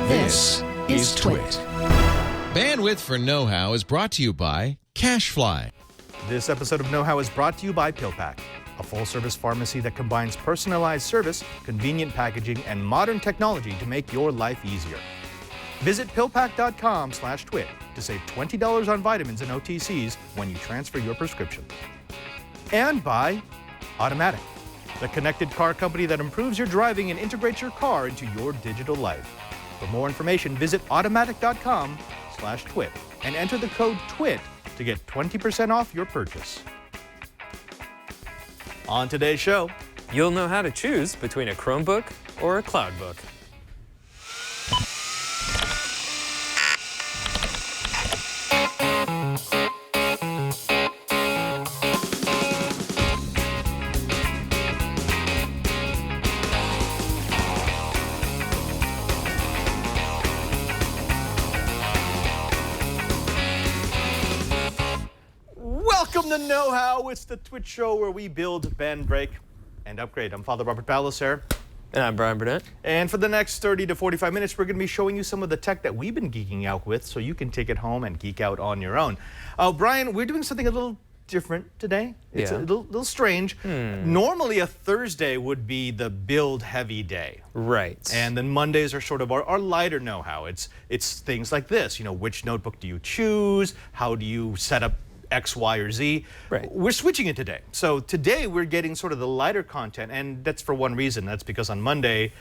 This is Twit. Bandwidth for Know-How is brought to you by CashFly. This episode of Know-How is brought to you by PillPack, a full-service pharmacy that combines personalized service, convenient packaging, and modern technology to make your life easier. Visit pillpack.com/twit to save $20 on vitamins and OTCs when you transfer your prescription. And by Automatic, the connected car company that improves your driving and integrates your car into your digital life. For more information, visit automatic.com/twit and enter the code TWIT to get 20% off your purchase. On today's show, you'll know how to choose between a Chromebook or a Cloudbook. Welcome to Know-How. It's the Twitch show where we build, bend, break, and upgrade. I'm Father Robert Ballecer. And I'm Bryan Burnett. And for the next 30 to 45 minutes, we're going to be showing you some of the tech that we've been geeking out with so you can take it home and geek out on your own. Bryan, we're doing something a little different today. It's a little strange. Normally, a Thursday would be the build-heavy day. Right. And then Mondays are sort of our lighter know-how. It's things like this. You know, which notebook do you choose? How do you set up X, Y, or Z. Right. We're switching it today. So today we're getting sort of the lighter content, and that's for one reason. That's because on Monday,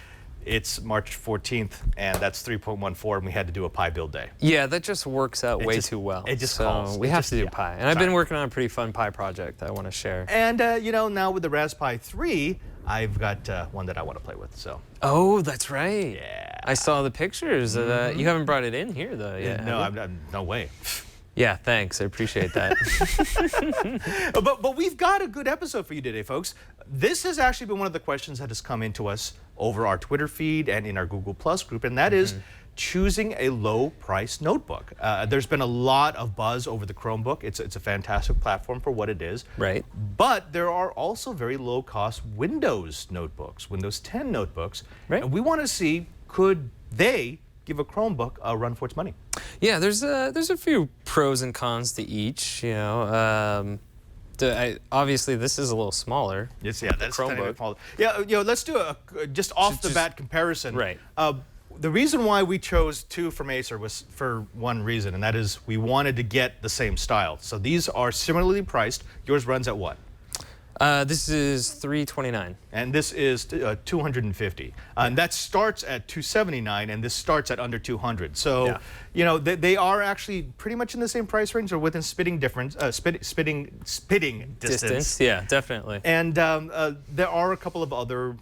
it's March 14th, and that's 3.14, and we had to do a Pi build day. Yeah, that just works out way too well. It just so calls. we have to do Pi. And I've been working on a pretty fun Pi project that I want to share. And, you know, now with the Raspberry Pi 3, I've got one that I want to play with, so. Oh, that's right. Yeah. I saw the pictures. You haven't brought it in here, though, yet. No, no way. Yeah, thanks. I appreciate that. But we've got a good episode for you today, folks. This has actually been one of the questions that has come into us over our Twitter feed and in our Google Plus group, and that is choosing a low-price notebook. There's been a lot of buzz over the Chromebook. It's a fantastic platform for what it is. Right. But there are also very low-cost Windows notebooks, Windows 10 notebooks. Right. And we want to see, could they give a Chromebook a run for its money? Yeah, there's a few pros and cons to each. You know, obviously this is a little smaller. Yes, yeah, that's Chromebook. kind of yeah, you know, let's do a just off the bat comparison. Right. The reason why we chose two from Acer was for one reason, and that is we wanted to get the same style. So these are similarly priced. Yours runs at what? This is $329. And this is $250. And that starts at $279, and this starts at under $200. So, you know, they are actually pretty much in the same price range or within spitting distance. Yeah, definitely. And there are a couple of other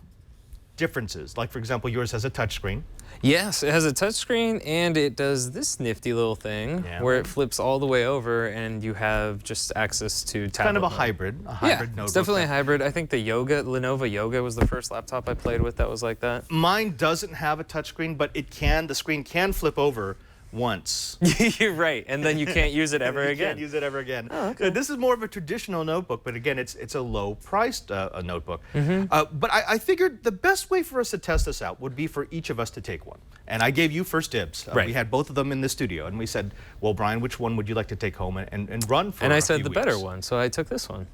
differences. Like, for example, yours has a touchscreen. Yes, it has a touchscreen, and it does this nifty little thing where it flips all the way over, and you have just access to tablet. Kind of a mode. hybrid Yeah, notebook. it's definitely a hybrid. I think the Lenovo Yoga was the first laptop I played with that was like that. Mine doesn't have a touchscreen, but the screen can flip over once. You're right, and then you can't use it ever again. You can't use it ever again. Oh, okay. This is more of a traditional notebook, but again, it's a low-priced notebook. But I figured the best way for us to test this out would be for each of us to take one. And I gave you first dibs. Right. We had both of them in the studio, and we said, well, Bryan, which one would you like to take home and run for And I a said few the weeks? better one, so I took this one.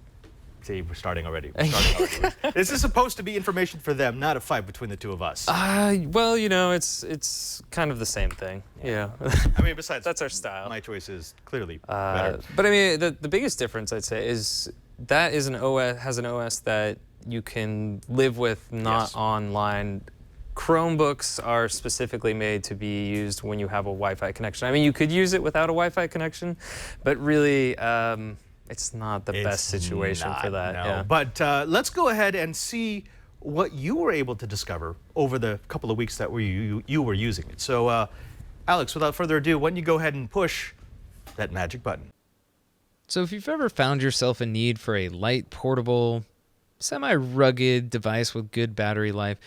See, we're starting already. This is supposed to be information for them, not a fight between the two of us. Well, you know, it's kind of the same thing. Yeah. I mean, besides, That's our style. My choice is clearly better. But I mean, the biggest difference I'd say is that is has an OS that you can live with, not online. Chromebooks are specifically made to be used when you have a Wi-Fi connection. I mean, you could use it without a Wi-Fi connection, but really, it's not the best situation for that. No. Yeah. But let's go ahead and see what you were able to discover over the couple of weeks that you were using it. So, Alex, without further ado, why don't you go ahead and push that magic button? So if you've ever found yourself in need for a light, portable, semi-rugged device with good battery life,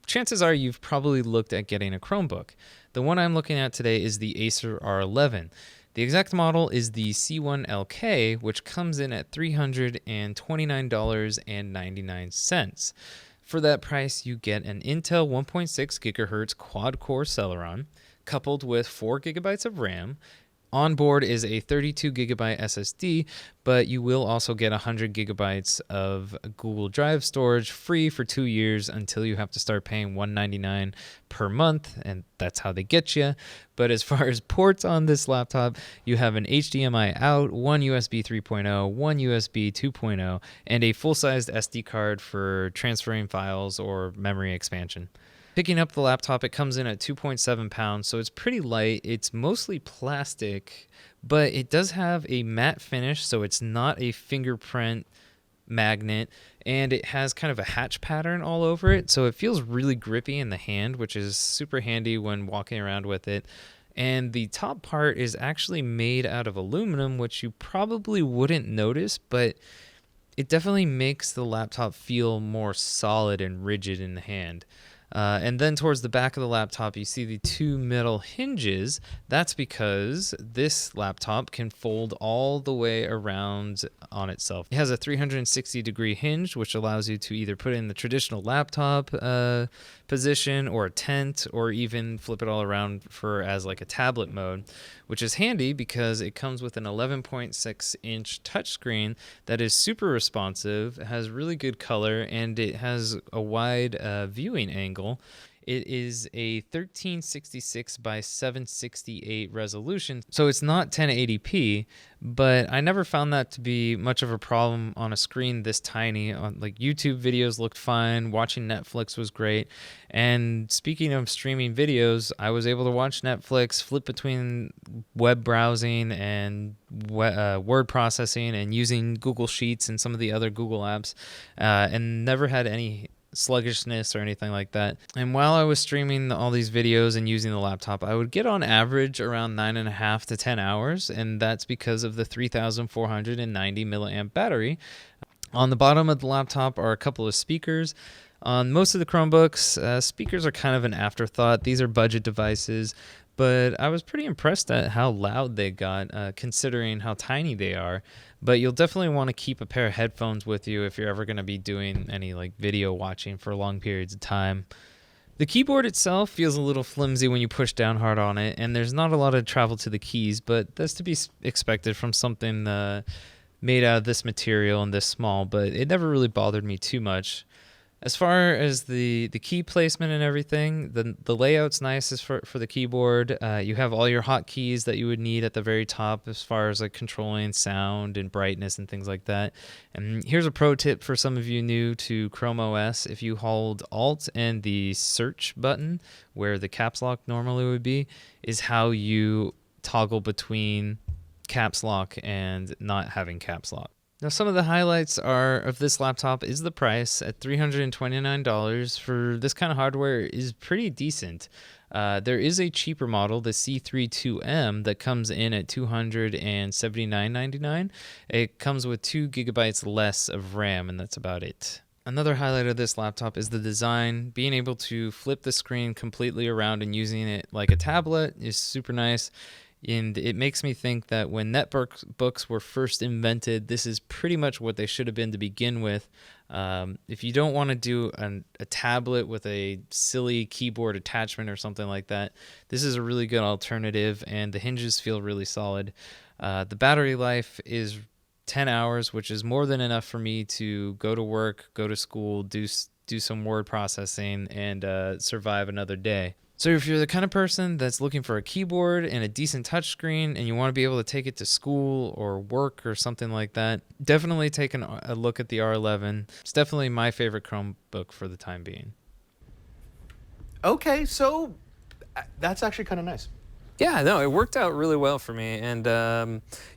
chances are you've probably looked at getting a Chromebook. The one I'm looking at today is the Acer R11. The exact model is the C1LK, which comes in at $329.99. For that price, you get an Intel 1.6 gigahertz quad-core Celeron, coupled with 4 gigabytes of RAM. On board is a 32 gigabyte SSD, but you will also get 100 gigabytes of Google Drive storage free for 2 years until you have to start paying $199 per month, and that's how they get you. But as far as ports on this laptop, you have an HDMI out, one USB 3.0, one USB 2.0, and a full-sized SD card for transferring files or memory expansion. Picking up the laptop, it comes in at 2.7 pounds, so it's pretty light. It's mostly plastic, but it does have a matte finish, so it's not a fingerprint magnet, and it has kind of a hatch pattern all over it, so it feels really grippy in the hand, which is super handy when walking around with it. And the top part is actually made out of aluminum, which you probably wouldn't notice, but it definitely makes the laptop feel more solid and rigid in the hand. And then towards the back of the laptop, you see the 2 metal hinges. That's because this laptop can fold all the way around on itself. It has a 360-degree hinge, which allows you to either put it in the traditional laptop position or a tent, or even flip it all around for as like a tablet mode, which is handy because it comes with an 11.6-inch touchscreen that is super responsive, has really good color, and it has a wide viewing angle. It is a 1366 by 768 resolution, so it's not 1080p, but I never found that to be much of a problem on a screen this tiny. Like YouTube videos looked fine, watching Netflix was great, and speaking of streaming videos, I was able to watch Netflix, flip between web browsing and word processing and using Google Sheets and some of the other Google apps, and never had any sluggishness or anything like that. And while I was streaming all these videos and using the laptop, I would get on average around 9.5 to 10 hours, and that's because of the 3,490 milliamp battery. On the bottom of the laptop are a couple of speakers. On most of the Chromebooks, speakers are kind of an afterthought. These are budget devices, but I was pretty impressed at how loud they got, considering how tiny they are. But you'll definitely want to keep a pair of headphones with you if you're ever going to be doing any like video watching for long periods of time. The keyboard itself feels a little flimsy when you push down hard on it, and there's not a lot of travel to the keys, but that's to be expected from something made out of this material and this small, but it never really bothered me too much. As far as the key placement and everything, the layout's nice as for the keyboard. You have all your hotkeys that you would need at the very top as far as like controlling sound and brightness and things like that. And here's a pro tip for some of you new to Chrome OS. If you hold Alt and the search button, where the caps lock normally would be, is how you toggle between caps lock and not having caps lock. Now, some of the highlights of this laptop is the price at $329 for this kind of hardware is pretty decent. There is a cheaper model, the C32M, that comes in at $279.99. It comes with 2 gigabytes less of RAM, and that's about it. Another highlight of this laptop is the design. Being able to flip the screen completely around and using it like a tablet is super nice. And it makes me think that when netbooks were first invented, this is pretty much what they should have been to begin with. If you don't want to do a tablet with a silly keyboard attachment or something like that, this is a really good alternative, and the hinges feel really solid. The battery life is 10 hours, which is more than enough for me to go to work, go to school, do some word processing, and survive another day. So if you're the kind of person that's looking for a keyboard and a decent touchscreen and you want to be able to take it to school or work or something like that, definitely take a look at the R11. It's definitely my favorite Chromebook for the time being. Okay, so that's actually kind of nice. Yeah, no, it worked out really well for me. And,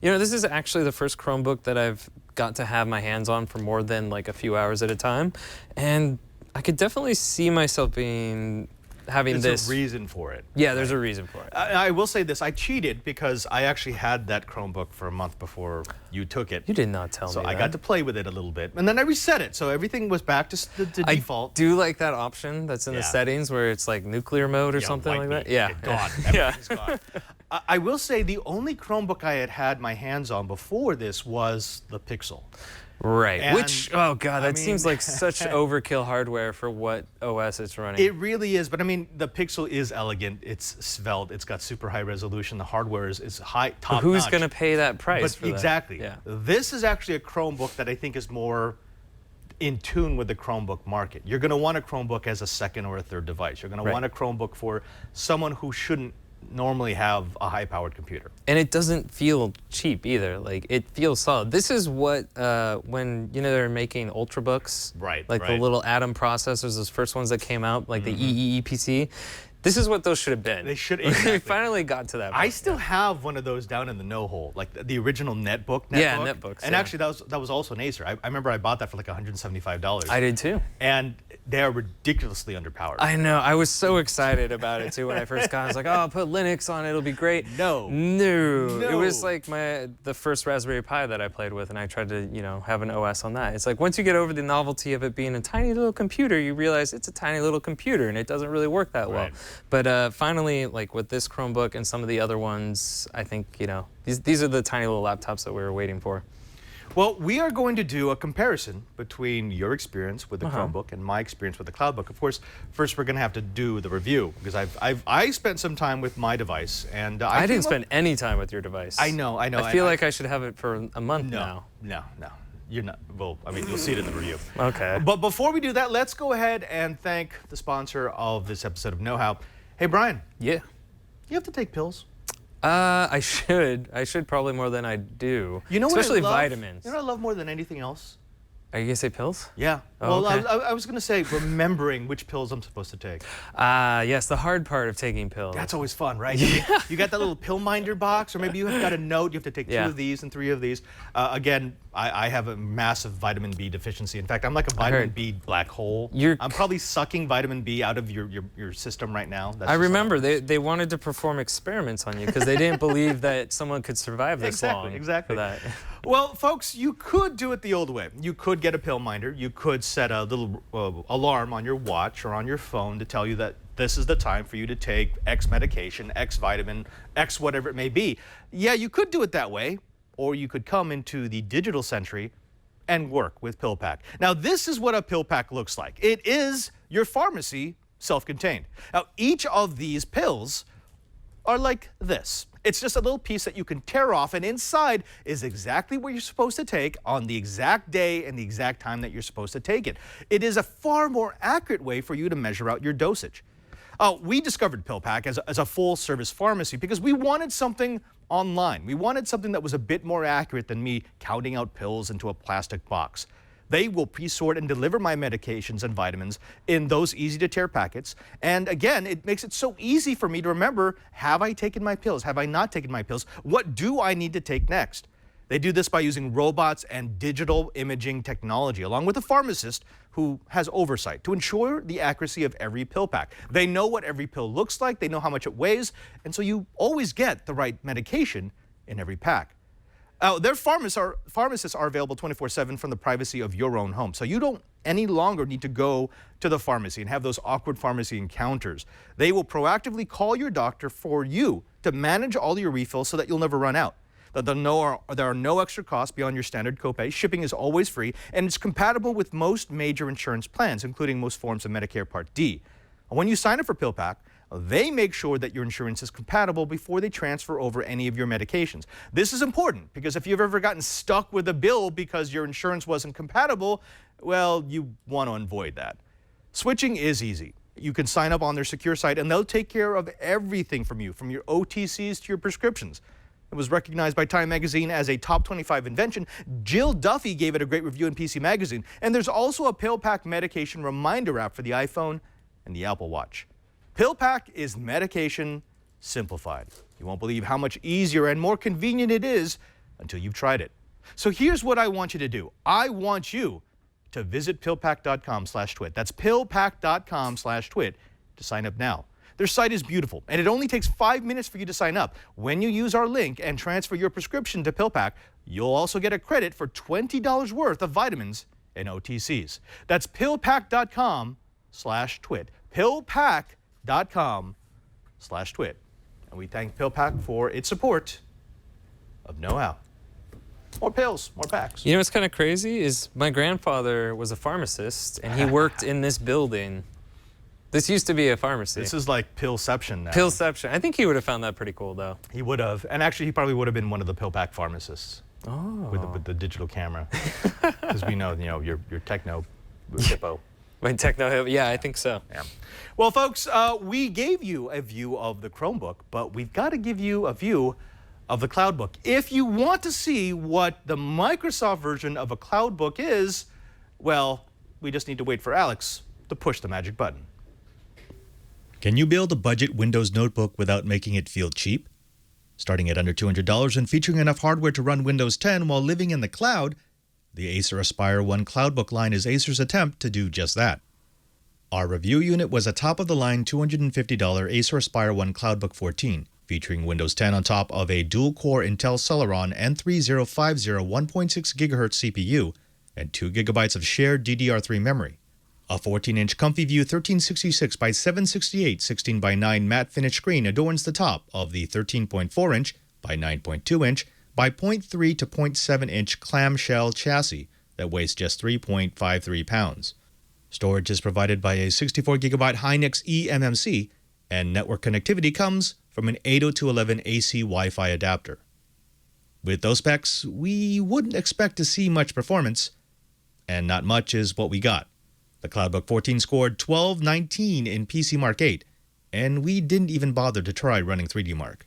this is actually the first Chromebook that I've got to have my hands on for more than like a few hours at a time. And I could definitely see myself having There's a reason for it. Yeah, there's a reason for it. I will say this. I cheated because I actually had that Chromebook for a month before you took it. You did not tell me So that. I got to play with it a little bit. And then I reset it. So everything was back to the default. I do like that option that's in the settings where it's like nuclear mode or something like that. Yeah. It's gone. Everything's gone. I will say the only Chromebook I had my hands on before this was the Pixel. Right. And, Which, oh God, that seems like such overkill hardware for what OS it's running. It really is, but I mean, the Pixel is elegant, it's svelte, it's got super high resolution, the hardware is high, top Who's notch. going to pay that price for Exactly. that? Yeah. This is actually a Chromebook that I think is more in tune with the Chromebook market. You're going to want a Chromebook as a second or a third device. You're going to want a Chromebook for someone who shouldn't normally have a high-powered computer. And it doesn't feel cheap either. Like, it feels solid. This is what, when, they're making Ultrabooks, like the little Atom processors, those first ones that came out, like the EEPC. This is what those should have been. They should. Exactly. They finally got to that point. I still have one of those down in the no-hole, like the original netbook. Yeah, netbooks. And actually, that was also an Acer. I remember I bought that for like $175. I did too. And they are ridiculously underpowered. I know. I was so excited about it too when I first got it. I was like, oh, I'll put Linux on it. It'll be great. No. It was like the first Raspberry Pi that I played with, and I tried to, have an OS on that. It's like once you get over the novelty of it being a tiny little computer, you realize it's a tiny little computer, and it doesn't really work that well. But finally, like with this Chromebook and some of the other ones, I think, these are the tiny little laptops that we were waiting for. Well, we are going to do a comparison between your experience with the Chromebook and my experience with the Cloudbook. Of course, first we're going to have to do the review because I spent some time with my device, and I didn't spend any time with your device. I know. I feel like I should have it for a month now. No. You're not. Well, I mean, you'll see it in the review. Okay. But before we do that, let's go ahead and thank the sponsor of this episode of Know How. Hey, Brian. Yeah. You have to take pills. I should. I should probably more than I do. Especially vitamins. You know what I love more than anything else? Are you going to say pills? Yeah. Oh, well, okay. I was going to say remembering which pills I'm supposed to take. Yes, the hard part of taking pills. That's always fun, right? You got that little pill minder box, or maybe you have got a note. You have to take 2 of these and 3 of these. Again, I have a massive vitamin B deficiency. In fact, I'm like a vitamin B black hole. I'm probably sucking vitamin B out of your system right now. I remember they wanted to perform experiments on you because they didn't believe that someone could survive this long. Exactly. For that. Well, folks, you could do it the old way. You could get a pill minder. You could set a little alarm on your watch or on your phone to tell you that this is the time for you to take X medication, X vitamin, X whatever it may be. Yeah, you could do it that way, or you could come into the digital century and work with PillPack. Now, this is what a PillPack looks like. It is your pharmacy self-contained. Now, each of these pills are like this. It's just a little piece that you can tear off, and inside is exactly what you're supposed to take on the exact day and the exact time that you're supposed to take it. It is a far more accurate way for you to measure out your dosage. We discovered PillPack as a full-service pharmacy because we wanted something online. We wanted something that was a bit more accurate than me counting out pills into a plastic box. They will pre-sort and deliver my medications and vitamins in those easy-to-tear packets. And again, it makes it so easy for me to remember, have I taken my pills? Have I not taken my pills? What do I need to take next? They do this by using robots and digital imaging technology, along with a pharmacist who has oversight to ensure the accuracy of every pill pack. They know what every pill looks like, they know how much it weighs, and so you always get the right medication in every pack. Their pharmacists are available 24/7 from the privacy of your own home. So you don't any longer need to go to the pharmacy and have those awkward pharmacy encounters. They will proactively call your doctor for you to manage all your refills so that you'll never run out. There are no extra costs beyond your standard copay. Shipping is always free, and it's compatible with most major insurance plans, including most forms of Medicare Part D. When you sign up for PillPack, they make sure that your insurance is compatible before they transfer over any of your medications. This is important because if you've ever gotten stuck with a bill because your insurance wasn't compatible, well, you want to avoid that. Switching is easy. You can sign up on their secure site and they'll take care of everything from you, from your OTCs to your prescriptions. It was recognized by Time Magazine as a top 25 invention. Jill Duffy gave it a great review in PC Magazine. And there's also a PillPack medication reminder app for the iPhone and the Apple Watch. PillPack is medication simplified. You won't believe how much easier and more convenient it is until you've tried it. So here's what I want you to do. I want you to visit pillpack.com/twit. That's pillpack.com/twit to sign up now. Their site is beautiful, and it only takes 5 minutes for you to sign up. When you use our link and transfer your prescription to PillPack, you'll also get a credit for $20 worth of vitamins and OTCs. That's pillpack.com/twit. pillpack.com/twit. And we thank PillPack for its support of Know How. More pills, more packs. You know what's kind of crazy is my grandfather was a pharmacist, and he worked in this building. This used to be a pharmacy. This is like Pillception now. Pillception. I think he would have found that pretty cool, though. He would have. And actually, he probably would have been one of the pill pack pharmacists. Oh. With the digital camera. Because we know, your techno hippo. My techno, yeah, I think so. Yeah. Well, folks, we gave you a view of the Chromebook, but we've got to give you a view of the Cloudbook. If you want to see what the Microsoft version of a Cloudbook is, well, we just need to wait for Alex to push the magic button. Can you build a budget Windows notebook without making it feel cheap? Starting at under $200 and featuring enough hardware to run Windows 10 while living in the cloud, the Acer Aspire One Cloudbook line is Acer's attempt to do just that. Our review unit was a top-of-the-line $250 Acer Aspire One Cloudbook 14, featuring Windows 10 on top of a dual-core Intel Celeron N3050 1.6 GHz CPU and 2 GB of shared DDR3 memory. A 14-inch ComfyView 1366 by 768 16 by 9 matte finish screen adorns the top of the 13.4-inch by 9.2-inch by 0.3 to 0.7-inch clamshell chassis that weighs just 3.53 pounds. Storage is provided by a 64GB Hynix eMMC, and network connectivity comes from an 802.11 AC Wi-Fi adapter. With those specs, we wouldn't expect to see much performance, and not much is what we got. The Cloudbook 14 scored 1219 in PC Mark 8, and we didn't even bother to try running 3D Mark.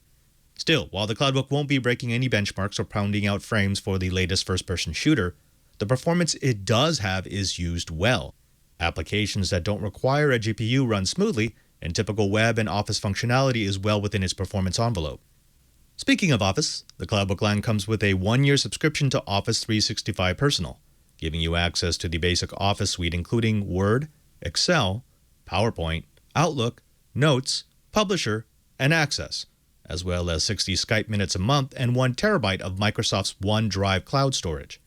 Still, while the Cloudbook won't be breaking any benchmarks or pounding out frames for the latest first-person shooter, the performance it does have is used well. Applications that don't require a GPU run smoothly, and typical web and Office functionality is well within its performance envelope. Speaking of Office, the Cloudbook line comes with a 1-year subscription to Office 365 Personal, giving you access to the basic Office suite including Word, Excel, PowerPoint, Outlook, Notes, Publisher, and Access, as well as 60 Skype minutes a month and 1 terabyte of Microsoft's OneDrive cloud storage.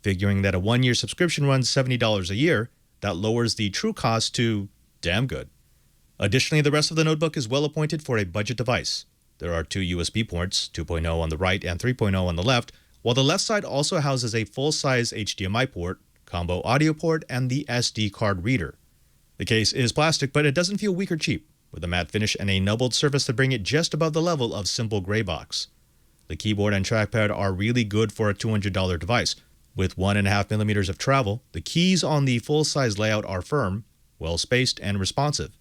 Figuring that a 1-year subscription runs $70 a year, that lowers the true cost to damn good. Additionally, the rest of the notebook is well appointed for a budget device. There are 2 USB ports, 2.0 on the right and 3.0 on the left, while the left side also houses a full-size HDMI port, combo audio port, and the SD card reader. The case is plastic, but it doesn't feel weak or cheap, with a matte finish and a nubbed surface to bring it just above the level of simple gray box. The keyboard and trackpad are really good for a $200 device. With 1.5mm of travel, the keys on the full-size layout are firm, well-spaced, and responsive.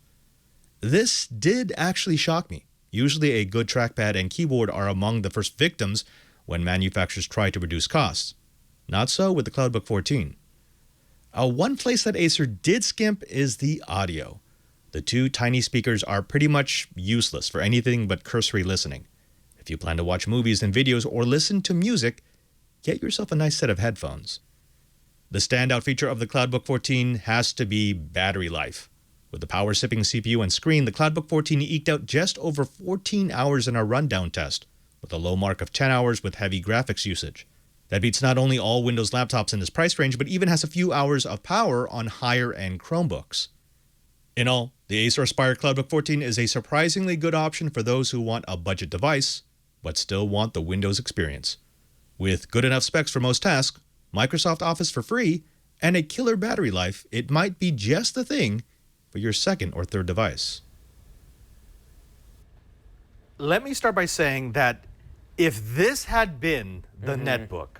This did actually shock me. Usually a good trackpad and keyboard are among the first victims when manufacturers try to reduce costs. Not so with the Cloudbook 14. One place that Acer did skimp is the audio. The 2 tiny speakers are pretty much useless for anything but cursory listening. If you plan to watch movies and videos or listen to music, get yourself a nice set of headphones. The standout feature of the Cloudbook 14 has to be battery life. With the power-sipping CPU and screen, the Cloudbook 14 eked out just over 14 hours in our rundown test, with a low mark of 10 hours with heavy graphics usage. That beats not only all Windows laptops in this price range, but even has a few hours of power on higher-end Chromebooks. In all, the Acer Aspire Cloudbook 14 is a surprisingly good option for those who want a budget device, but still want the Windows experience. With good enough specs for most tasks, Microsoft Office for free, and a killer battery life, it might be just the thing for your second or third device. Let me start by saying that if this had been the netbook,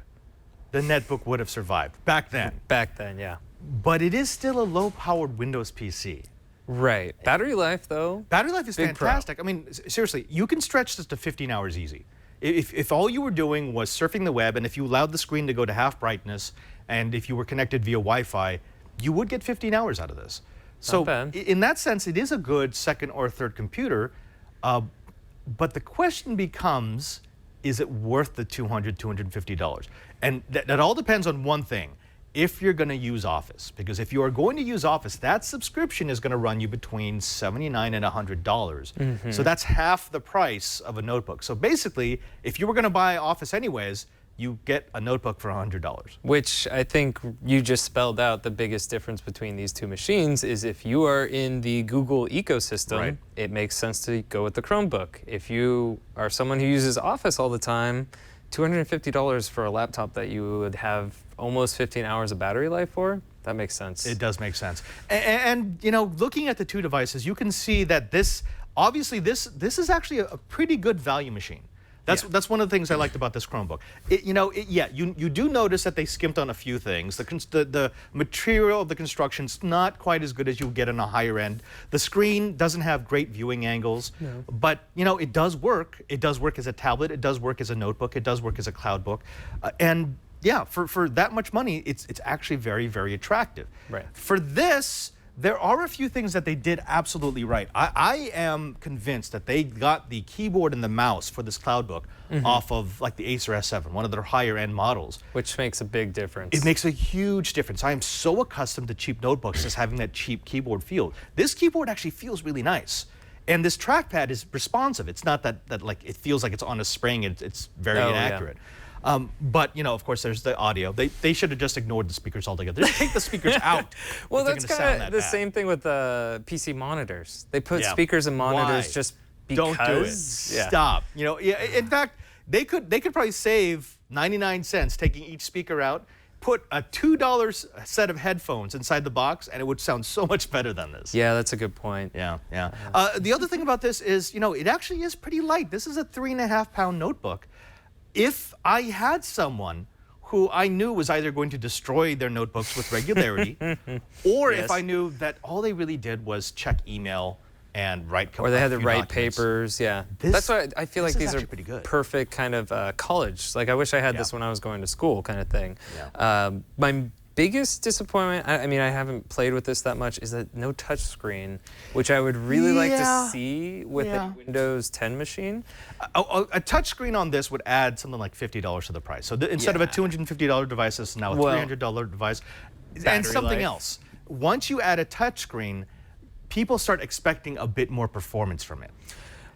the netbook would have survived back then. Back then, yeah. But it is still a low-powered Windows PC. Right. Battery life, though. Battery life is Big fantastic. I mean, seriously, you can stretch this to 15 hours easy. If all you were doing was surfing the web, and if you allowed the screen to go to half brightness, and if you were connected via Wi-Fi, you would get 15 hours out of this. So bad. In that sense, it is a good second or third computer. But the question becomes, is it worth the $200, $250? And that all depends on one thing. If you're going to use Office, because if you are going to use Office, that subscription is going to run you between $79 and $100. So that's half the price of a notebook. So basically, if you were going to buy Office anyways, you get a notebook for $100. Which I think you just spelled out the biggest difference between these two machines is if you are in the Google ecosystem, Right. It makes sense to go with the Chromebook. If you are someone who uses Office all the time, $250 for a laptop that you would have almost 15 hours of battery life for, that makes sense. It does make sense. And you know, looking at the two devices, you can see that this is actually a pretty good value machine. That's one of the things I liked about this Chromebook. You do notice that they skimped on a few things. The material of the construction's not quite as good as you get on a higher end. The screen doesn't have great viewing angles, but you know, it does work. It does work as a tablet. It does work as a notebook. It does work as a Cloudbook, and yeah, for that much money, it's actually very, very attractive. Right. For this, there are a few things that they did absolutely right. I am convinced that they got the keyboard and the mouse for this Cloudbook off of like the Acer S7, one of their higher end models. Which makes a big difference. It makes a huge difference. I am so accustomed to cheap notebooks as having that cheap keyboard feel. This keyboard actually feels really nice. And this trackpad is responsive. It's not that like it feels like it's on a spring. It's very inaccurate. Yeah. But you know, of course, there's the audio. They should have just ignored the speakers altogether. Just take the speakers out. Well, that's kind of the same thing with the PC monitors. They put speakers and monitors just because. Don't do it. Stop. You know, in fact, they could probably save 99 cents taking each speaker out. Put a $2 set of headphones inside the box, and it would sound so much better than this. Yeah, that's a good point. Yeah. The other thing about this is, you know, it actually is pretty light. This is a 3.5-pound notebook. If I had someone who I knew was either going to destroy their notebooks with regularity, or if I knew that all they really did was check email and write code, or they had to write papers, that's why I feel like these are pretty good. Perfect kind of college. Like I wish I had this when I was going to school, kind of thing. My biggest disappointment, I mean, I haven't played with this that much, is that no touch screen, which I would really like to see with a Windows 10 machine. A touch screen on this would add something like $50 to the price. So instead of a $250 device, this is now a $300 device. And something else. Once you add a touch screen, people start expecting a bit more performance from it.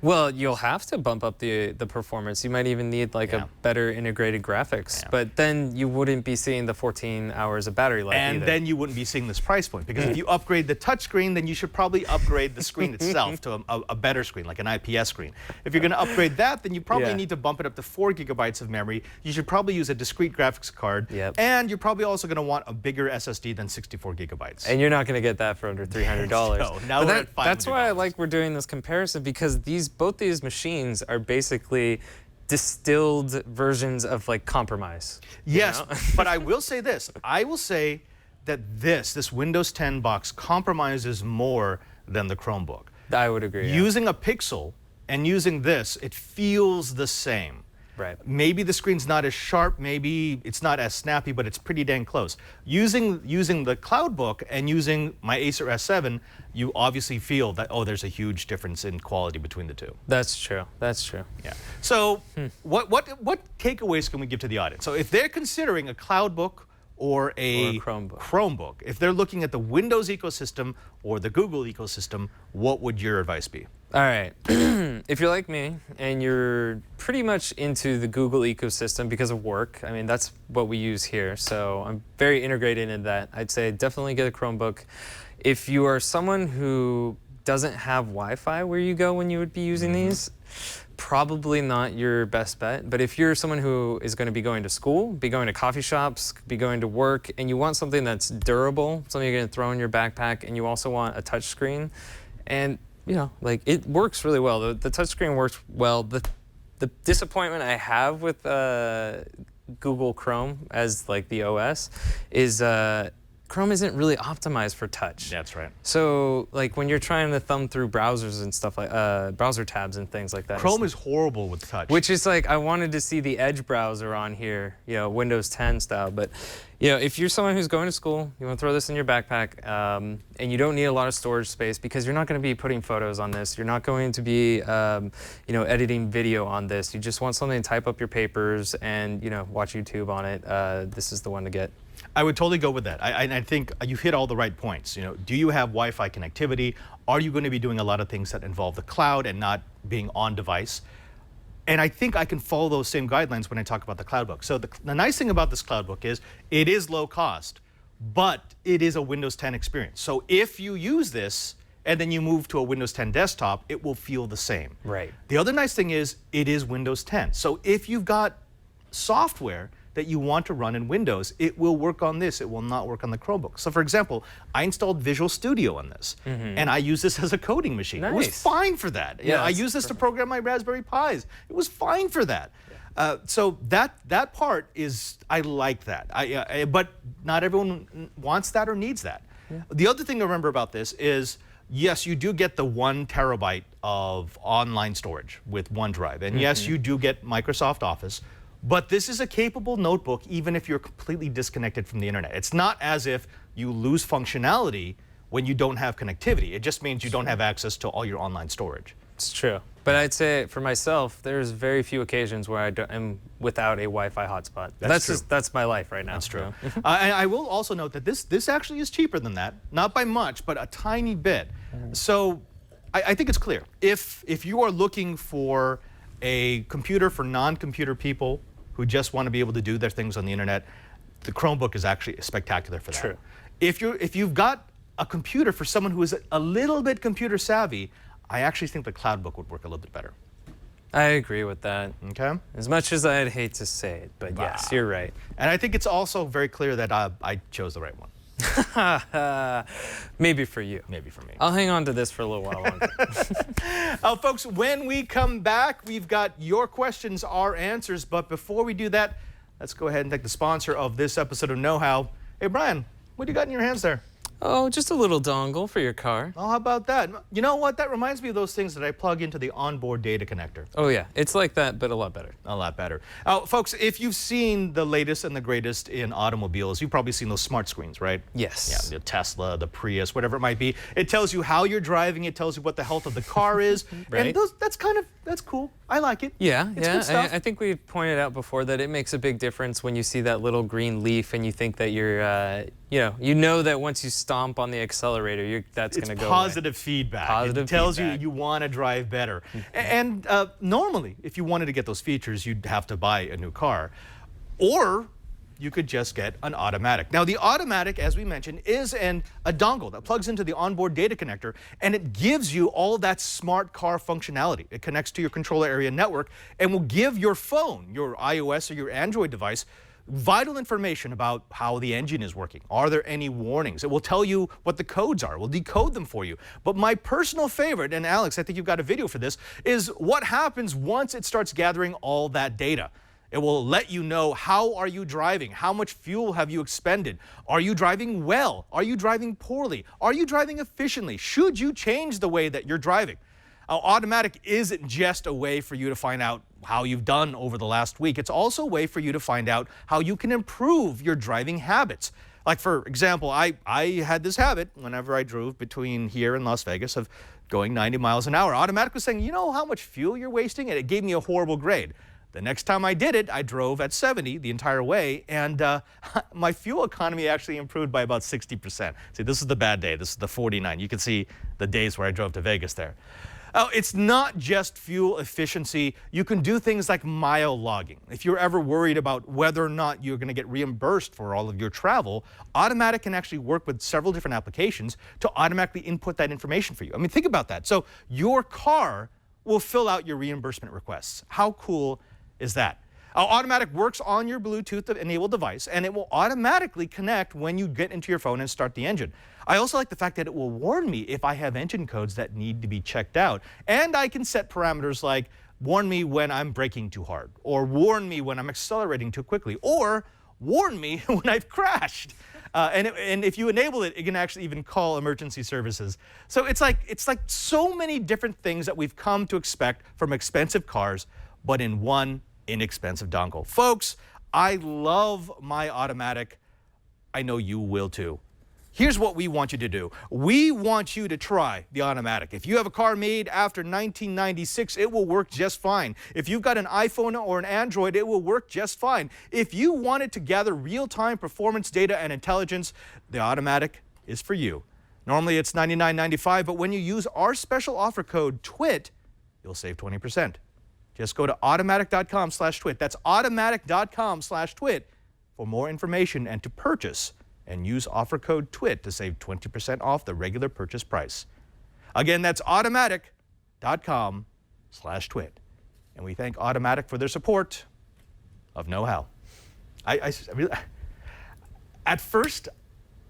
Well, you'll have to bump up the performance. You might even need like a better integrated graphics, but then you wouldn't be seeing the 14 hours of battery life And then you wouldn't be seeing this price point, because if you upgrade the touchscreen, then you should probably upgrade the screen itself to a better screen, like an IPS screen. If you're going to upgrade that, then you probably need to bump it up to 4 gigabytes of memory. You should probably use a discrete graphics card, and you're probably also going to want a bigger SSD than 64 gigabytes. And you're not going to get that for under $300. No, now we're at $500. That's why I like we're doing this comparison, because both these machines are basically distilled versions of like compromise. Yes, but I will say this. I will say that this Windows 10 box compromises more than the Chromebook. I would agree. Using a Pixel and using this, it feels the same. Right. Maybe the screen's not as sharp, maybe it's not as snappy, but it's pretty dang close. Using the Cloudbook and using my Acer S7, you obviously feel that, oh, there's a huge difference in quality between the two. That's true. That's true. Yeah. So what takeaways can we give to the audience? So if they're considering a Cloudbook or a Chromebook, if they're looking at the Windows ecosystem or the Google ecosystem, what would your advice be? All right. If you're like me and you're pretty much into the Google ecosystem because of work, I mean, that's what we use here. So I'm very integrated in that. I'd say definitely get a Chromebook. If you are someone who doesn't have Wi-Fi where you go when you would be using these, probably not your best bet. But if you're someone who is going to be going to school, be going to coffee shops, be going to work, and you want something that's durable, something you're going to throw in your backpack, and you also want a touch screen, and you know, like it works really well. The touchscreen works well. The disappointment I have with Google Chrome as like the OS is Chrome isn't really optimized for touch. That's right. So like when you're trying to thumb through browsers and stuff like browser tabs and things like that. Chrome is horrible with touch. Which is like, I wanted to see the Edge browser on here, you know, Windows 10 style. But you know, if you're someone who's going to school, you want to throw this in your backpack, and you don't need a lot of storage space because you're not going to be putting photos on this. You're not going to be, you know, editing video on this. You just want something to type up your papers and, you know, watch YouTube on it. This is the one to get. I would totally go with that. I think you hit all the right points. You know, do you have Wi-Fi connectivity? Are you going to be doing a lot of things that involve the cloud and not being on device? And I think I can follow those same guidelines when I talk about the Cloudbook. So the nice thing about this Cloudbook is it is low cost, but it is a Windows 10 experience. So if you use this and then you move to a Windows 10 desktop, it will feel the same. Right. The other nice thing is it is Windows 10. So if you've got software that you want to run in Windows. It will work on this. It will not work on the Chromebook. So for example, I installed Visual Studio on this, and I use this as a coding machine. It was Nice. fine for that. You know, I use this to program my Raspberry Pis. It was fine for that. So that part is, I like that. But not everyone wants that or needs that. The other thing to remember about this is, yes, you do get the 1 terabyte of online storage with OneDrive. And yes, you do get Microsoft Office. But this is a capable notebook even if you're completely disconnected from the internet. It's not as if you lose functionality when you don't have connectivity. It just means you don't have access to all your online storage. It's true. But I'd say for myself, there's very few occasions where am without a Wi-Fi hotspot. That's my life right now. That's true. And I will also note that this actually is cheaper than that. Not by much, but a tiny bit. So I think it's clear. If you are looking for a computer for non-computer people who just want to be able to do their things on the internet, the Chromebook is actually spectacular for that. True. If you've got a computer for someone who is a little bit computer savvy, I actually think the Cloudbook would work a little bit better. I agree with that. Okay. As much as I'd hate to say it, but yes, you're right. And I think it's also very clear that I chose the right one. Maybe for you. Maybe for me. I'll hang on to this for a little while longer. Folks, when we come back, we've got your questions, our answers. But before we do that, let's go ahead and thank the sponsor of this episode of Know How. Hey, Bryan, what do you got in your hands there? Oh, just a little dongle for your car. Oh, how about that? You know what? That reminds me of those things that I plug into the onboard data connector. Oh, yeah. It's like that, but a lot better. A lot better. Folks, if you've seen the latest and the greatest in automobiles, you've probably seen those smart screens, right? Yes. Yeah, the Tesla, the Prius, whatever it might be. It tells you how you're driving. It tells you what the health of the car is. Right. And that's cool. I like it. Yeah, It's good stuff. I think we've pointed out before that it makes a big difference when you see that little green leaf and you think that you're, you know that once you stomp on the accelerator, that's going to go positive away. feedback. Positive It tells feedback. you want to drive better. And normally, if you wanted to get those features, you'd have to buy a new car. Or you could just get an automatic. Now, the automatic, as we mentioned, is a dongle that plugs into the onboard data connector, and it gives you all that smart car functionality. It connects to your controller area network and will give your phone, your iOS or your Android device, vital information about how the engine is working. Are there any warnings? It will tell you what the codes are. We'll decode them for you. But my personal favorite, and Alex, I think you've got a video for this, is what happens once it starts gathering all that data. It will let you know, how are you driving? How much fuel have you expended? Are you driving well? Are you driving poorly? Are you driving efficiently? Should you change the way that you're driving? Automatic isn't just a way for you to find out how you've done over the last week. It's also a way for you to find out how you can improve your driving habits. Like, for example, I had this habit whenever I drove between here and Las Vegas of going 90 miles an hour. Automatic was saying, you know how much fuel you're wasting? And it gave me a horrible grade. The next time I did it, I drove at 70 the entire way, and my fuel economy actually improved by about 60%. See, this is the bad day. This is the 49. You can see the days where I drove to Vegas there. It's not just fuel efficiency. You can do things like mile logging. If you're ever worried about whether or not you're going to get reimbursed for all of your travel, Automatic can actually work with several different applications to automatically input that information for you. I mean, think about that. So your car will fill out your reimbursement requests. How cool is that? Automatic works on your Bluetooth-enabled device, and it will automatically connect when you get into your phone and start the engine. I also like the fact that it will warn me if I have engine codes that need to be checked out. And I can set parameters like warn me when I'm braking too hard, or warn me when I'm accelerating too quickly, or warn me when I've crashed. And if you enable it, it can actually even call emergency services. So it's like so many different things that we've come to expect from expensive cars, but in one inexpensive dongle. Folks, I love my Automatic. I know you will too. Here's what we want you to do. We want you to try the Automatic. If you have a car made after 1996, it will work just fine. If you've got an iPhone or an Android, it will work just fine. If you want it to gather real-time performance data and intelligence, the Automatic is for you. Normally it's $99.95, but when you use our special offer code TWIT, you'll save 20%. Just go to automatic.com/twit. That's automatic.com/twit for more information and to purchase, and use offer code TWIT to save 20% off the regular purchase price. Again, that's automatic.com/twit. And we thank Automatic for their support of know-how. I really, at first,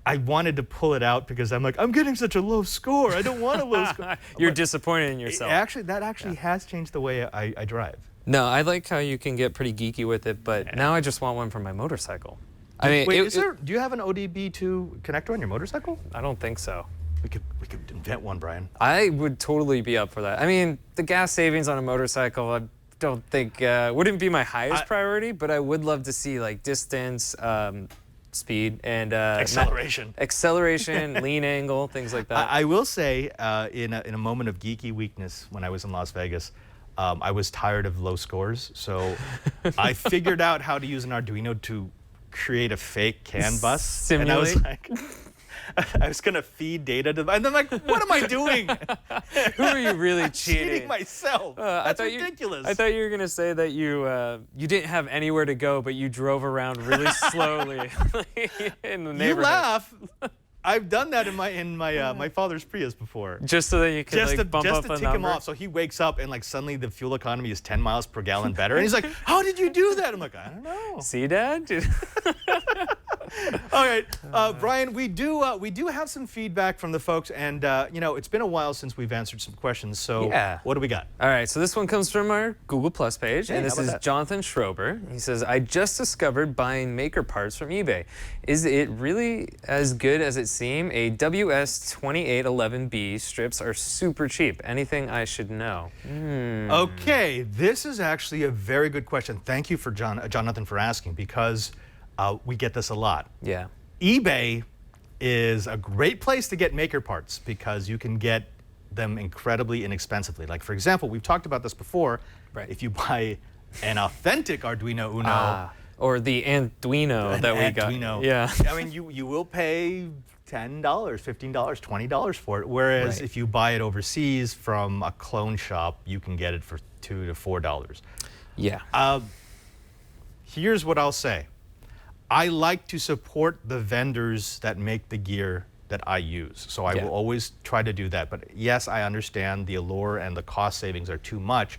I wanted to pull it out because I'm like, I'm getting such a low score. I don't want a low score. You're disappointed in yourself. That actually has changed the way I drive. No, I like how you can get pretty geeky with it, but now I just want one for my motorcycle. I mean, wait, do you have an ODB2 connector on your motorcycle? I don't think so. We could invent one, Brian. I would totally be up for that. I mean, the gas savings on a motorcycle, I don't think wouldn't be my highest priority, but I would love to see like distance, speed, and acceleration, lean angle, things like that. I will say, in a moment of geeky weakness, when I was in Las Vegas, I was tired of low scores, so I figured out how to use an Arduino to create a fake CAN bus. Simulate. And I was like, I was gonna feed data to them, and then like, what am I doing? Who are you really cheating? Cheating myself. That's ridiculous. I thought you were gonna say that you didn't have anywhere to go, but you drove around really slowly in the neighborhood. You laugh. I've done that in my father's Prius before. Just so that you can just like, bump up to a tick number. him off, so he wakes up and like suddenly the fuel economy is 10 miles per gallon better, and he's like, "How did you do that?" I'm like, "I don't know." See, Dad? All right, Brian, we do have some feedback from the folks, and you know, it's been a while since we've answered some questions. So what do we got? All right, so this one comes from our Google Plus page, and this is that? Jonathan Schrober. He says, "I just discovered buying maker parts from eBay. Is it really as good as it seems? A WS2811B strips are super cheap. Anything I should know?" Okay, this is actually a very good question. Thank you for Jonathan for asking, because we get this a lot. Yeah. eBay is a great place to get maker parts because you can get them incredibly inexpensively. Like, for example, we've talked about this before. Right. If you buy an authentic Arduino Uno, or the Arduino that we got. Yeah. I mean, you will pay $10, $15, $20 for it. Whereas if you buy it overseas from a clone shop, you can get it for $2 to $4. Yeah. Here's what I'll say. I like to support the vendors that make the gear that I use. So I will always try to do that. But yes, I understand the allure and the cost savings are too much.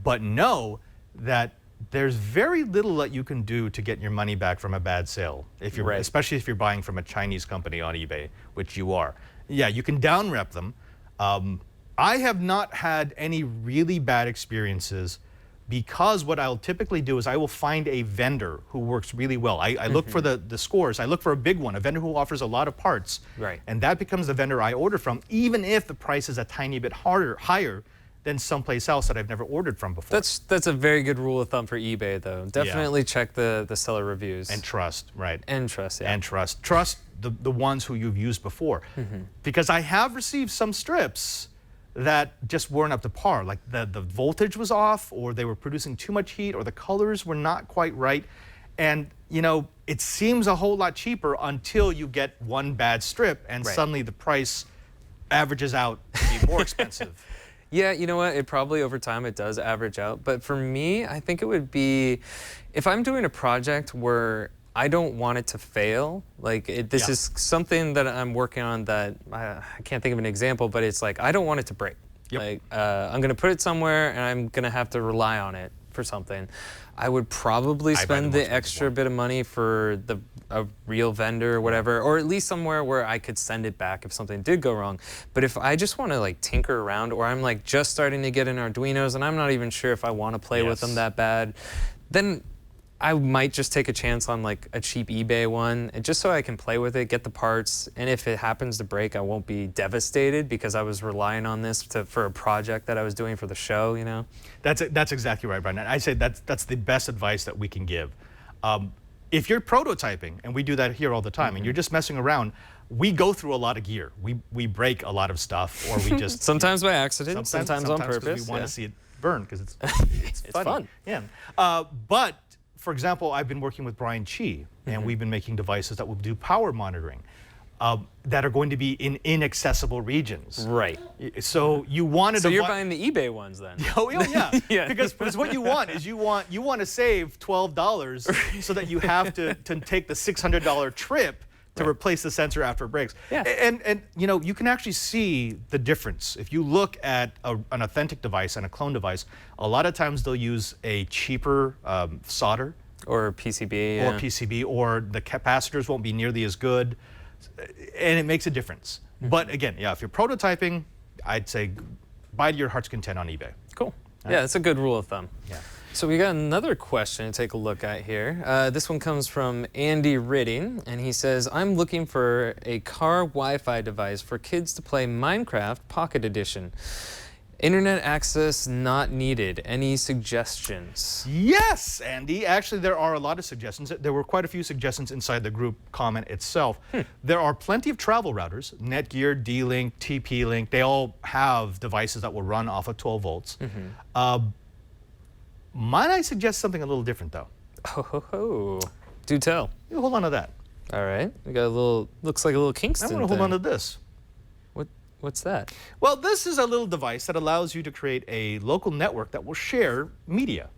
But know that there's very little that you can do to get your money back from a bad sale, if you're, especially if you're buying from a Chinese company on eBay, which you are. Yeah, you can down rep them. I have not had any really bad experiences, because what I'll typically do is I will find a vendor who works really well. I look for the scores. I look for a big one, a vendor who offers a lot of parts. Right. And that becomes the vendor I order from, even if the price is a tiny bit higher than someplace else that I've never ordered from before. That's a very good rule of thumb for eBay, though. Definitely check the seller reviews. And trust, right. And trust, yeah. And trust. Trust the ones who you've used before. Because I have received some strips that just weren't up to par. Like the voltage was off, or they were producing too much heat, or the colors were not quite right. And you know, it seems a whole lot cheaper until you get one bad strip, and suddenly the price averages out to be more expensive. Yeah, you know what? It probably over time it does average out. But for me, I think it would be, if I'm doing a project where I don't want it to fail, like this is something that I'm working on that I can't think of an example, but it's like I don't want it to break. Like I'm gonna put it somewhere and I'm gonna have to rely on it for something. I would probably spend the extra bit of money for a real vendor or whatever, or at least somewhere where I could send it back if something did go wrong. But if I just want to like tinker around, or I'm like just starting to get in Arduinos and I'm not even sure if I want to play with them that bad, then I might just take a chance on like a cheap eBay one, and just so I can play with it, get the parts, and if it happens to break, I won't be devastated because I was relying on this for a project that I was doing for the show, you know? That's exactly right, Brian. I say that's the best advice that we can give. If you're prototyping, and we do that here all the time, and you're just messing around, we go through a lot of gear. We break a lot of stuff, or we just sometimes by accident, sometimes on purpose. We want to see it burn because it's it's fun. Yeah, but for example, I've been working with Bryan, and we've been making devices that will do power monitoring that are going to be in inaccessible regions. Right. So you wanted. So you're buying the eBay ones then? Oh yeah. Because what you want is you want to save $12 so that you have to take the $600 trip to replace the sensor after it breaks. Yeah. And you know, you can actually see the difference. If you look at an authentic device and a clone device, a lot of times they'll use a cheaper solder Or PCB. Or PCB, or the capacitors won't be nearly as good, and it makes a difference. But again, yeah, if you're prototyping, I'd say buy to your heart's content on eBay. Cool. Yeah, that's a good rule of thumb. Yeah. So we got another question to take a look at here. This one comes from Andy Ridding, and he says, I'm looking for a car Wi-Fi device for kids to play Minecraft Pocket Edition. Internet access not needed. Any suggestions? Yes, Andy. Actually, there are a lot of suggestions. There were quite a few suggestions inside the group comment itself. There are plenty of travel routers, Netgear, D-Link, TP-Link. They all have devices that will run off of 12 volts. Might I suggest something a little different, though? Oh, do tell. You hold on to that. All right. We got a little, looks like a little Kingston I'm going to hold on to this. What's that? Well, this is a little device that allows you to create a local network that will share media.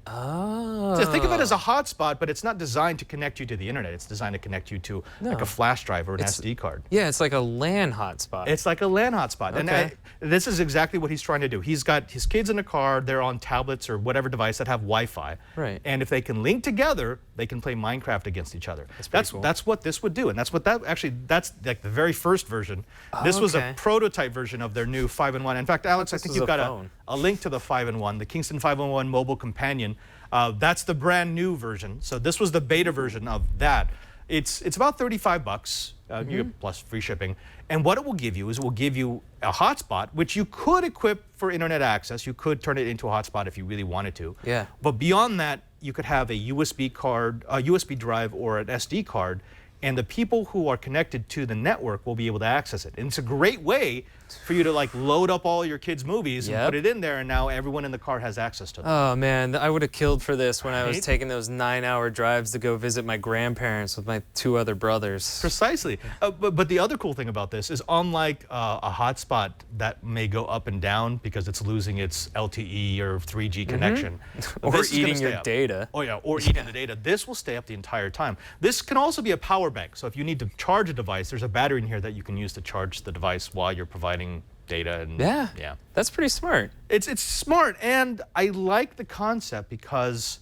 Oh. So think of it as a hotspot, but it's not designed to connect you to the internet. It's designed to connect you to like a flash drive or an SD card. Yeah, it's like a LAN hotspot. It's like a LAN hotspot. Okay. And this is exactly what he's trying to do. He's got his kids in a car, they're on tablets or whatever device that have Wi-Fi. Right. And if they can link together, they can play Minecraft against each other. That's cool. That's what this would do. And that's what that's like the very first version. This was a prototype version of their new 5-in-1. In fact, Alex, I think you've got a link to the 5-in-1, the Kingston 5-in-1 mobile companion. That's the brand new version. So this was the beta version of that. It's about $35, you get plus free shipping. And what it will give you is it will give you a hotspot, which you could equip for internet access. You could turn it into a hotspot if you really wanted to. Yeah. But beyond that, you could have a USB card, a USB drive, or an SD card, and the people who are connected to the network will be able to access it. And it's a great way for you to like load up all your kids' movies and put it in there, and now everyone in the car has access to them. Oh man, I would have killed for this when I was taking those 9-hour drives to go visit my grandparents with my 2 other brothers. Precisely. But the other cool thing about this is unlike a hotspot that may go up and down because it's losing its LTE or 3G connection. Or eating your data. Oh yeah, or eating the data. This will stay up the entire time. This can also be a power bank. So if you need to charge a device, there's a battery in here that you can use to charge the device while you're providing data. And yeah, that's pretty smart. It's smart, and I like the concept because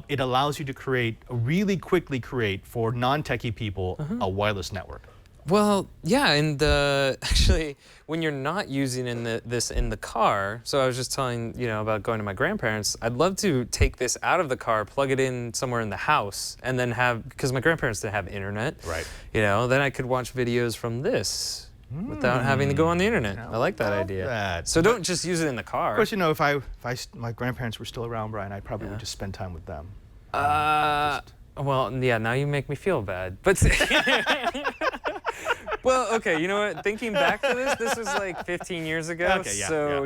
it allows you to really quickly create for non-techie people a wireless network. Well, yeah, and actually, when you're not using this in the car, so I was just telling about going to my grandparents. I'd love to take this out of the car, plug it in somewhere in the house, and then because my grandparents didn't have internet. Right. Then I could watch videos from this. Without having to go on the internet. I like that idea. So don't just use it in the car. Of course, if my grandparents were still around, Brian, I probably would just spend time with them. Well, yeah, now you make me feel bad. But well, okay, you know what? Thinking back to this was like 15 years ago,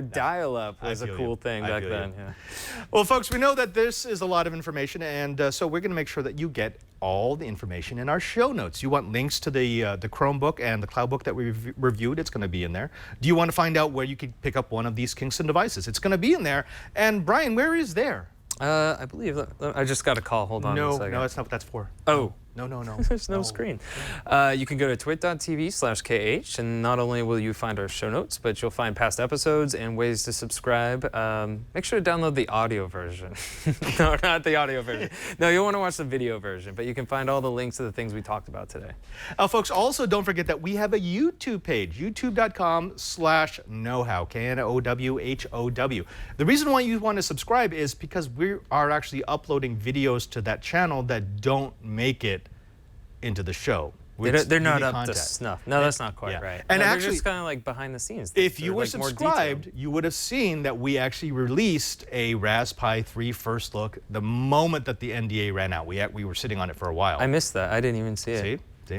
dial-up was a cool thing back then. Yeah. Well, folks, we know that this is a lot of information, and so we're going to make sure that you get all the information in our show notes. You want links to the Chromebook and the Cloudbook that we reviewed? It's going to be in there. Do you want to find out where you can pick up one of these Kingston devices? It's going to be in there. And Brian, where is there? I believe I just got a call. Hold on a second. No, that's not what that's for. Oh. No. There's no screen. You can go to twit.tv/KH, and not only will you find our show notes, but you'll find past episodes and ways to subscribe. Make sure to download the audio version. No, not the audio version. No, you'll want to watch the video version, but you can find all the links to the things we talked about today. Folks, also don't forget that we have a YouTube page, youtube.com/knowhow, KNOWHOW. The reason why you want to subscribe is because we are actually uploading videos to that channel that don't make it into the show. They're not up to snuff. No, that's not quite right. And no, actually, they're just kind of like behind the scenes. If you were subscribed, you would have seen that we actually released a Raspberry 3 first look the moment that the NDA ran out. We were sitting on it for a while. I missed that. I didn't even see it. See?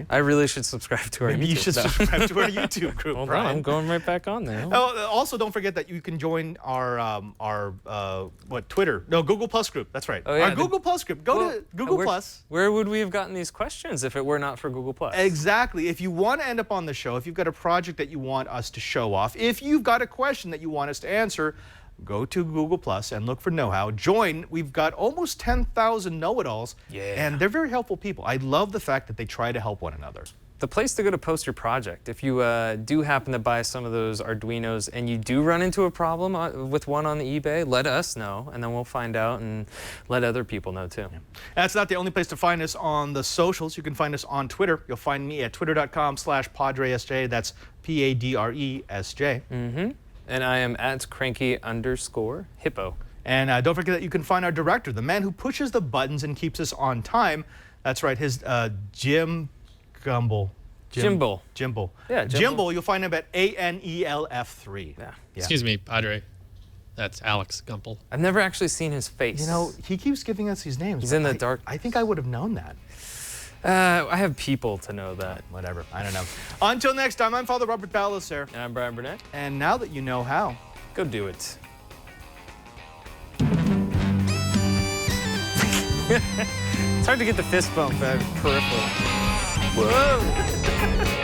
I really should subscribe to our YouTube. Maybe you should subscribe to our YouTube group, Hold Brian. on, I'm going right back on there. Also, don't forget that you can join our Twitter? No, Google Plus group. That's right. Oh, yeah, our Google Plus group. Go to Google Plus. Where would we have gotten these questions if it were not for Google Plus? Exactly. If you want to end up on the show, if you've got a project that you want us to show off, if you've got a question that you want us to answer, go to Google Plus and look for Know-How. Join. We've got almost 10,000 know-it-alls, and they're very helpful people. I love the fact that they try to help one another. the place to go to post your project. If you do happen to buy some of those Arduinos and you do run into a problem with one on the eBay, let us know, and then we'll find out and let other people know too. Yeah. That's not the only place to find us on the socials. You can find us on Twitter. You'll find me at twitter.com/PadreSJ. That's PADRESJ. And I am at cranky_hippo. And don't forget that you can find our director, the man who pushes the buttons and keeps us on time. That's right, his Jimble. Jimble. Jimble. Yeah, Jimble. You'll find him at ANELF3. Yeah. Excuse me, Padre. That's Alex Gumpel. I've never actually seen his face. You know, he keeps giving us these names. He's in the dark. I think I would have known that. I have people to know that. Whatever. I don't know. Until next time, I'm Father Robert Ballecer. And I'm Bryan Burnett. And now that you know how, go do it. It's hard to get the fist bump out of peripheral. Whoa!